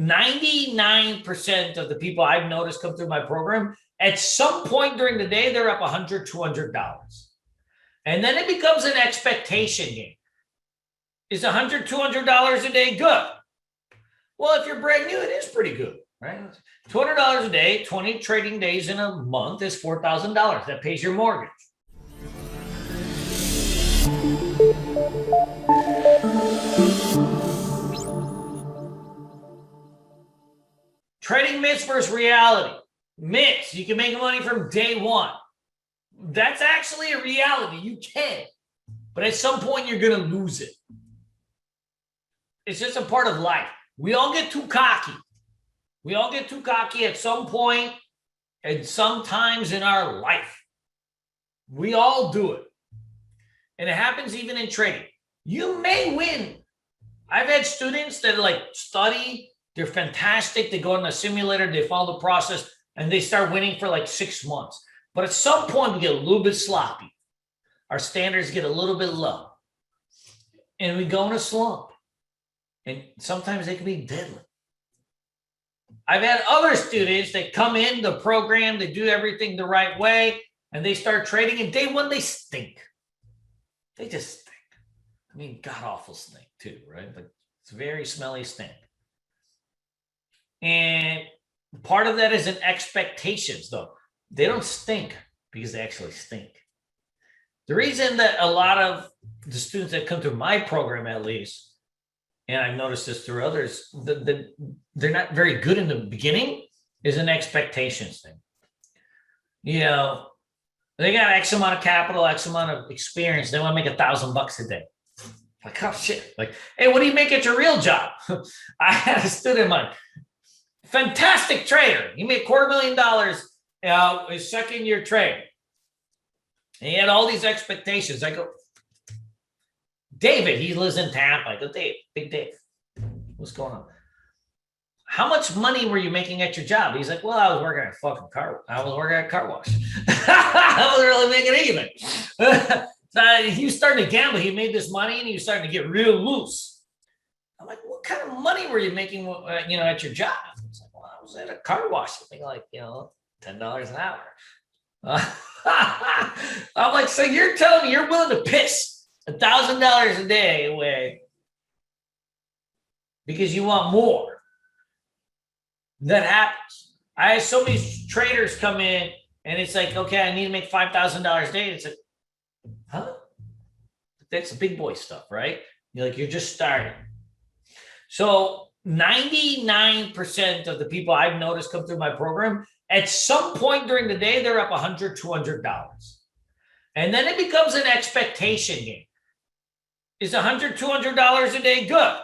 99% of the people I've noticed come through my program, at some point during the day, they're up $100, $200. And then it becomes an expectation game. Is $100, $200 a day good? Well, if you're brand new, it is pretty good, right? $200 a day, 20 trading days in a month is $4,000. That pays your mortgage. Trading myths versus reality. Myths, you can make money from day one. That's actually a reality. You can. But at some point, you're going to lose it. It's just a part of life. We all get too cocky. We all get too cocky at some point and sometimes in our life. We all do it. And it happens even in trading. You may win. I've had students that study. They're fantastic. They go in the simulator. They follow the process and they start winning for 6 months. But at some point, we get a little bit sloppy. Our standards get a little bit low. And we go in a slump. And sometimes they can be deadly. I've had other students that come in the program, they do everything the right way, and they start trading. And day one, they stink. They just stink. I mean, god-awful stink too, right? But it's very smelly stink. And part of that is in expectations, though. They don't stink because they actually stink. The reason that a lot of the students that come through my program, at least, and I've noticed this through others, they're not very good in the beginning, is an expectations thing. You know, they got X amount of capital, X amount of experience. They want to make $1,000 a day. Like, oh shit. Like, hey, what do you make at your real job? I had a student of mine, fantastic trader. He made $250,000 his second year trade. And he had all these expectations. I go, David, he lives in Tampa. I go, Dave, big Dave, what's going on? How much money were you making at your job? He's like, well, I was working at I was working at a car wash. I wasn't really making anything. So he was starting to gamble. He made this money and he was starting to get real loose. I'm like, what kind of money were you making, at your job? He's like, well, I was at a car wash, something like, $10 an hour. I'm like, so you're telling me you're willing to piss $1,000 a day away because you want more? That happens. I have so many traders come in and it's like, okay, I need to make $5,000 a day. It's like, huh? That's the big boy stuff, right? You're just starting. So 99% of the people I've noticed come through my program, at some point during the day, they're up $100, $200. And then it becomes an expectation game. Is $100, $200 a day good?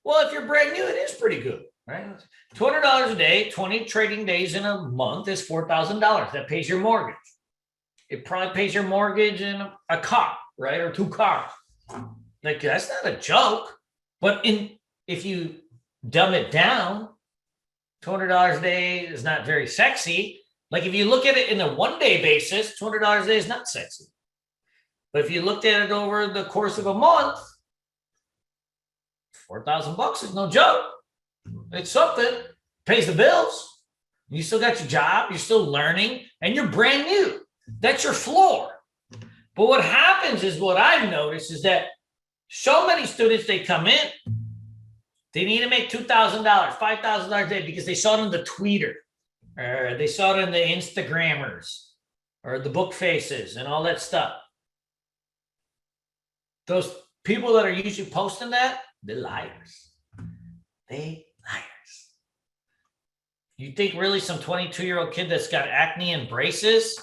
Well, if you're brand new, it is pretty good, right? $200 a day, 20 trading days in a month is $4,000. That pays your mortgage. It probably pays your mortgage in a car, right? Or 2 cars. Like, that's not a joke. But if you dumb it down, $200 a day is not very sexy. Like, if you look at it in a one-day basis, $200 a day is not sexy. But if you looked at it over the course of a month, $4,000 is no joke. It's something. Pays the bills. You still got your job. You're still learning. And you're brand new. That's your floor. But what happens is, what I've noticed is that so many students, they come in, they need to make $2,000, $5,000 a day because they saw it in the tweeter, or they saw it in the Instagrammers, or the book faces and all that stuff. Those people that are usually posting that, they're liars. They liars. You think really some 22-year-old kid that's got acne and braces,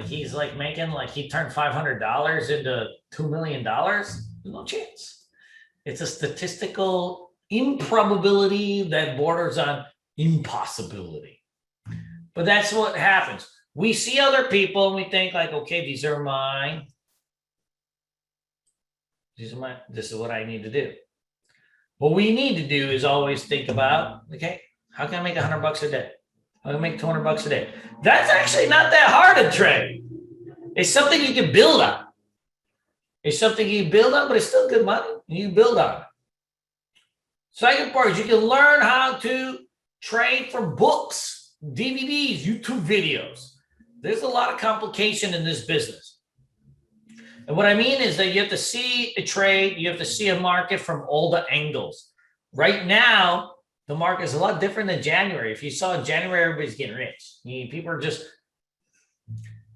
he's making he turned $500 into $2 million? There's no chance. It's a statistical improbability that borders on impossibility. But that's what happens. We see other people and we think okay, this is what I need to do. What we need to do is always think about, okay, how can I make $100 a day? How can I make $200 a day? That's actually not that hard to trade. It's something you can build on. It's something you build on, but it's still good money. You build on it. Second part is you can learn how to trade from books, DVDs, YouTube videos. There's a lot of complication in this business. And what I mean is that you have to see a trade, you have to see a market from all the angles. Right now, the market is a lot different than January. If you saw in January, everybody's getting rich. People are just,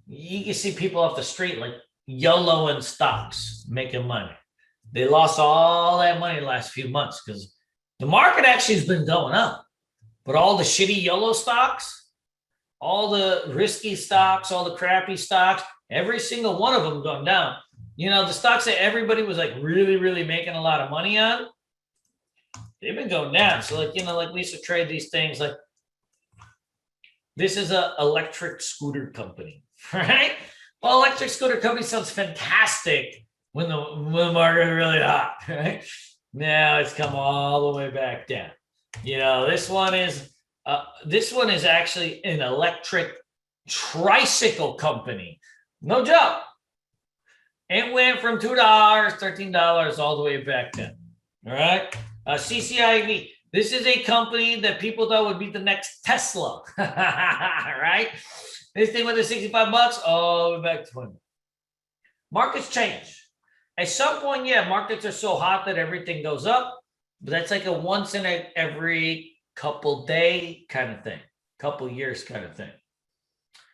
you can see people off the street like YOLO in stocks making money. They lost all that money the last few months because the market actually has been going up. But all the shitty YOLO stocks, all the risky stocks, all the crappy stocks, every single one of them gone down. The stocks that everybody was like really, really making a lot of money on, they've been going down. So like we used to trade these things like this is an electric scooter company, right? Well, electric scooter company sounds fantastic when the market is really hot, right? Now it's come all the way back down. This one is actually an electric tricycle company. No joke. It went from $2, $13 all the way back down. All right. CCIV. This is a company that people thought would be the next Tesla. Right? This thing went to $65 all the way back to 20. Markets change. At some point, markets are so hot that everything goes up. But that's like a once in every couple day kind of thing, couple years kind of thing.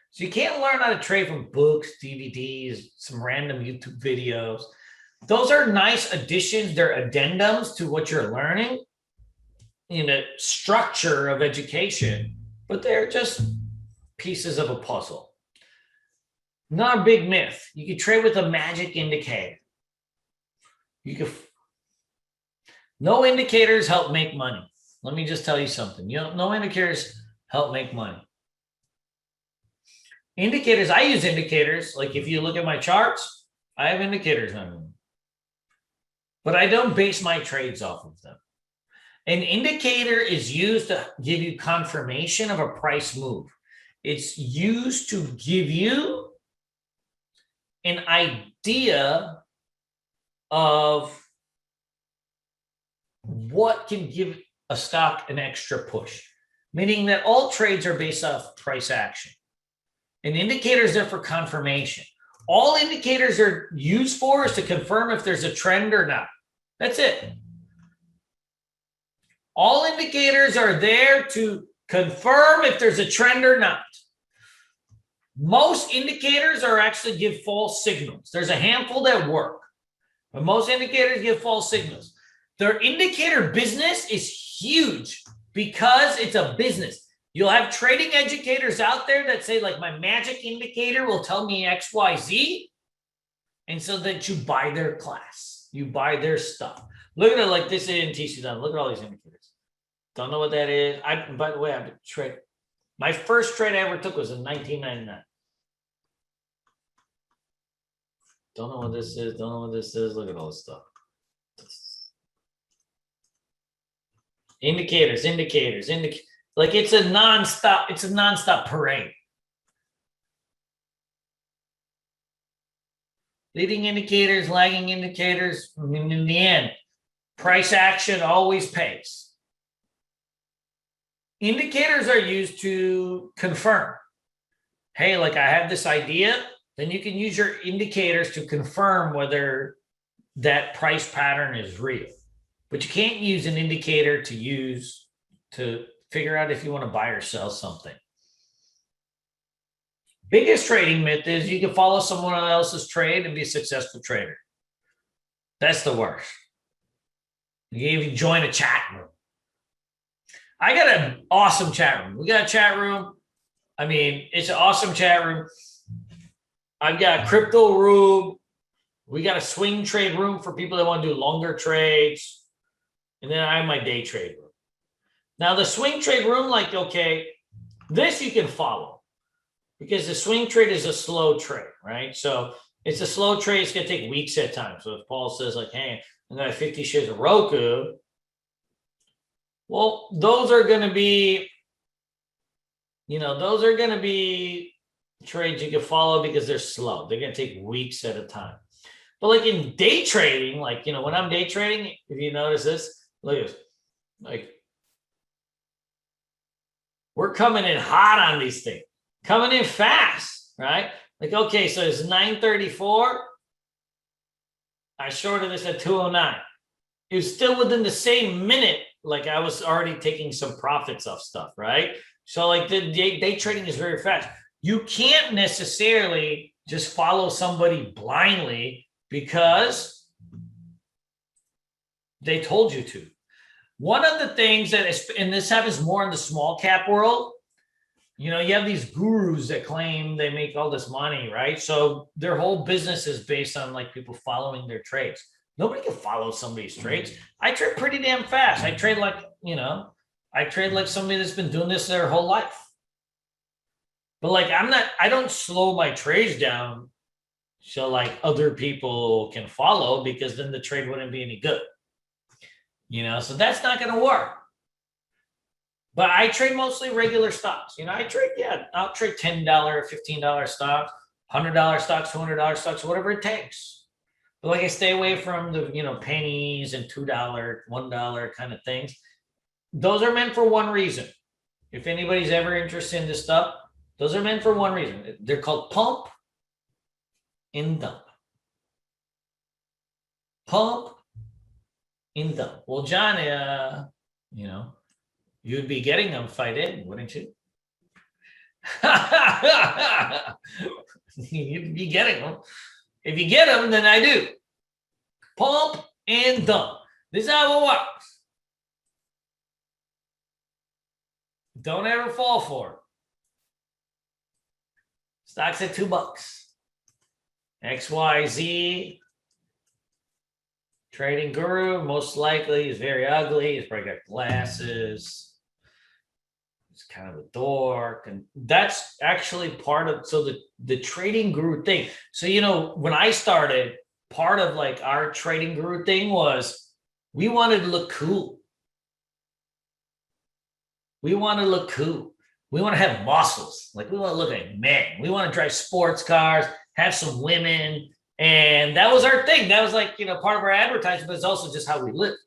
So you can't learn how to trade from books, DVDs, some random YouTube videos. Those are nice additions. They're addendums to what you're learning in a structure of education, but they're just pieces of a puzzle. Not a big myth. You can trade with a magic indicator. No indicators help make money. Let me just tell you something. No indicators help make money. Indicators, I use indicators. Like if you look at my charts, I have indicators on them. But I don't base my trades off of them. An indicator is used to give you confirmation of a price move. It's used to give you an idea of what can give a stock an extra push, meaning that all trades are based off price action. An indicator is there for confirmation. All indicators are used for is to confirm if there's a trend or not. That's it. All indicators are there to confirm if there's a trend or not. Most indicators are actually give false signals. There's a handful that work, but most indicators give false signals. Their indicator business is huge because it's a business. You'll have trading educators out there that say, like, my magic indicator will tell me X, Y, Z. And so that you buy their class, you buy their stuff. Look at it like this in TC done. Look at all these indicators. Don't know what that is. By the way, I've been trading. My first trade I ever took was in 1999. Don't know what this is. Don't know what this is. Look at all this stuff. Indicators. Like it's a nonstop parade. Leading indicators, lagging indicators. In the end, price action always pays. Indicators are used to confirm. Hey, like I have this idea, then you can use your indicators to confirm whether that price pattern is real. But you can't use an indicator to figure out if you want to buy or sell something. Biggest trading myth is you can follow someone else's trade and be a successful trader. That's the worst. You can join a chat room. I got an awesome chat room. We got a chat room. I mean, it's an awesome chat room. I've got a crypto room. We got a swing trade room for people that want to do longer trades. And then I have my day trade room. Now, the swing trade room, like, okay, this you can follow because the swing trade is a slow trade, right? So it's a slow trade. It's going to take weeks at a time. So if Paul says, like, hey, I'm going to have 50 shares of Roku, well, those are going to be, those are going to be trades you can follow because they're slow. They're going to take weeks at a time. But like in day trading, like, when I'm day trading, if you notice this, look at this. Like, we're coming in hot on these things, coming in fast, right? Like, okay, so it's 9:34. I shorted this at 2:09. It was still within the same minute. Like, I was already taking some profits off stuff, right? So like the day trading is very fast. You can't necessarily just follow somebody blindly because they told you to. One of the things that is, and this happens more in the small cap world, you know, you have these gurus that claim they make all this money, right? So their whole business is based on like people following their trades. Nobody can follow somebody's trades. I trade pretty damn fast. I trade like, you know, I trade like somebody that's been doing this their whole life. But like, I don't slow my trades down so like other people can follow, because then the trade wouldn't be any good. You know, so that's not going to work. But I trade mostly regular stocks. You know, I'll trade $10, $15 stocks, $100 stocks, $200 stocks, whatever it takes. But like, I stay away from the, you know, pennies and $2, $1 kind of things. Those are meant for one reason. If anybody's ever interested in this stuff, those are meant for one reason. They're called pump and dump. Pump and dump. Well, John, you know, you'd be getting them if I did, wouldn't you? You'd be getting them. If you get them, then I do. Pump and dump. This is how it works. Don't ever fall for it. Stock's at $2. XYZ. Trading guru, most likely, is very ugly. He's probably got glasses. He's kind of a dork. And that's actually part of, so the trading guru thing. So, you know, when I started, part of like our trading guru thing was we wanted to look cool. We want to look cool. We want to have muscles. Like, we want to look like men. We want to drive sports cars, have some women. And that was our thing. That was like, you know, part of our advertising, but it's also just how we lived.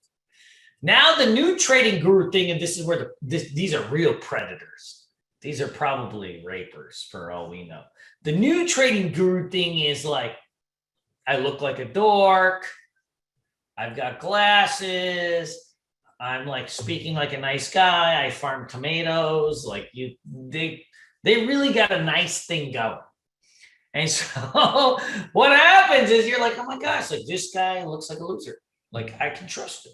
Now the new trading guru thing, and this is where these are real predators. These are probably rapers for all we know. The new trading guru thing is like, I look like a dork. I've got glasses. I'm like speaking like a nice guy. I farm tomatoes. Like, they really got a nice thing going. And so what happens is you're like, oh my gosh, like, this guy looks like a loser. Like, I can trust him.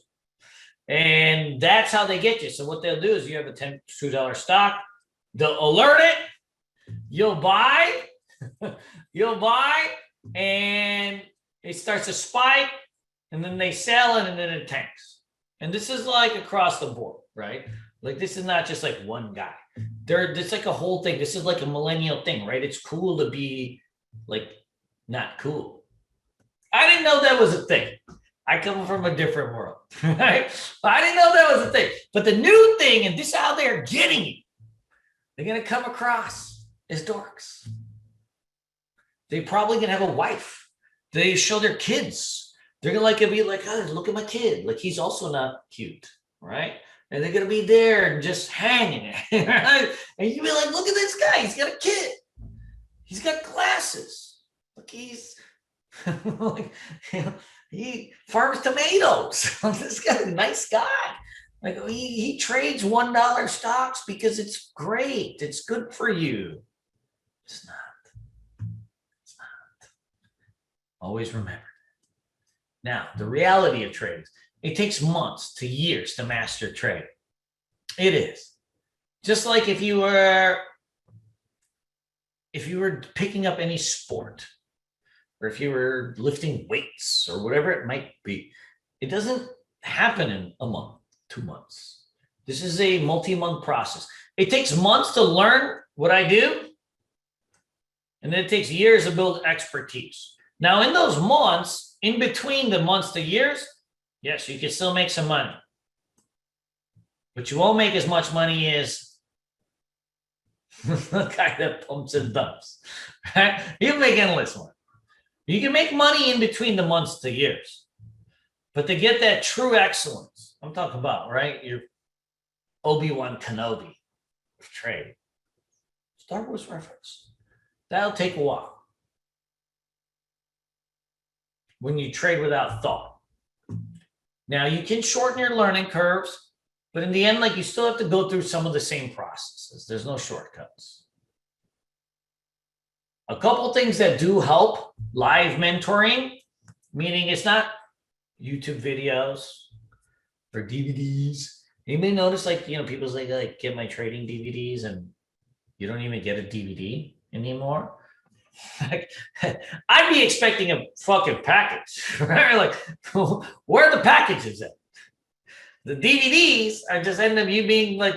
And that's how they get you. So what they'll do is you have a $2 stock. They'll alert it. You'll buy. You'll buy. And it starts to spike. And then they sell it, and then it tanks. And this is like across the board, right? Like, this is not just like one guy. It's like a whole thing. This is like a millennial thing, right? It's cool to be like not cool. I didn't know that was a thing. I come from a different world, right? I didn't know that was a thing. But the new thing, and this is how they're getting you, they're going to come across as dorks. They're probably going to have a wife. They show their kids. They're going to be like, oh, look at my kid. Like, he's also not cute, right? And they're going to be there and just hanging, right? And you'll be like, look at this guy. He's got a kid. He's got glasses. Look, he's like, you know, he farms tomatoes. This guy's a nice guy. Like, he trades $1 stocks because it's great. It's good for you. It's not. It's not. Always remember. Now, the reality of trading. It takes months to years to master trading. It is. Just like if you were picking up any sport, or if you were lifting weights or whatever it might be, it doesn't happen in a month, 2 months. This is a multi-month process. It takes months to learn what I do, and then it takes years to build expertise. Now, in those months, in between the months to years, yes, you can still make some money, but you won't make as much money as the guy that pumps and dumps. Right? You make endless money. You can make money in between the months to years, but to get that true excellence, I'm talking about, right? Your Obi-Wan Kenobi of trading. Star Wars reference. That'll take a while. When you trade without thought. Now you can shorten your learning curves, but in the end, like you still have to go through some of the same processes. There's no shortcuts. A couple things that do help: live mentoring, meaning it's not YouTube videos or DVDs. Anybody notice, like, people say, like, get my trading DVDs, and you don't even get a DVD anymore? Like, I'd be expecting a fucking package, right? Like, where are the packages at? The DVDs are just end up you being like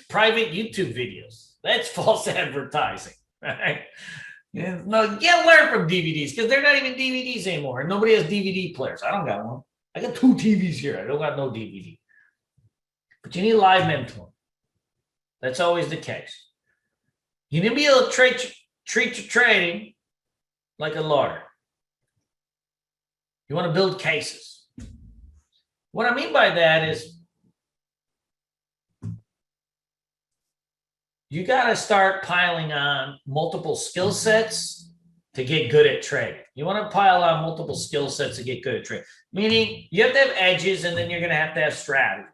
private YouTube videos. That's false advertising, right? Yeah, no, get learn from DVDs because they're not even DVDs anymore. And nobody has DVD players. I don't got one. I got 2 TVs here. I don't got no DVD. But you need live mentoring. That's always the case. You need to be able to treat your trading like a lawyer. You want to build cases. What I mean by that is you got to start piling on multiple skill sets to get good at trading. You want to pile on multiple skill sets to get good at trading, meaning you have to have edges, and then you're going to have strategies.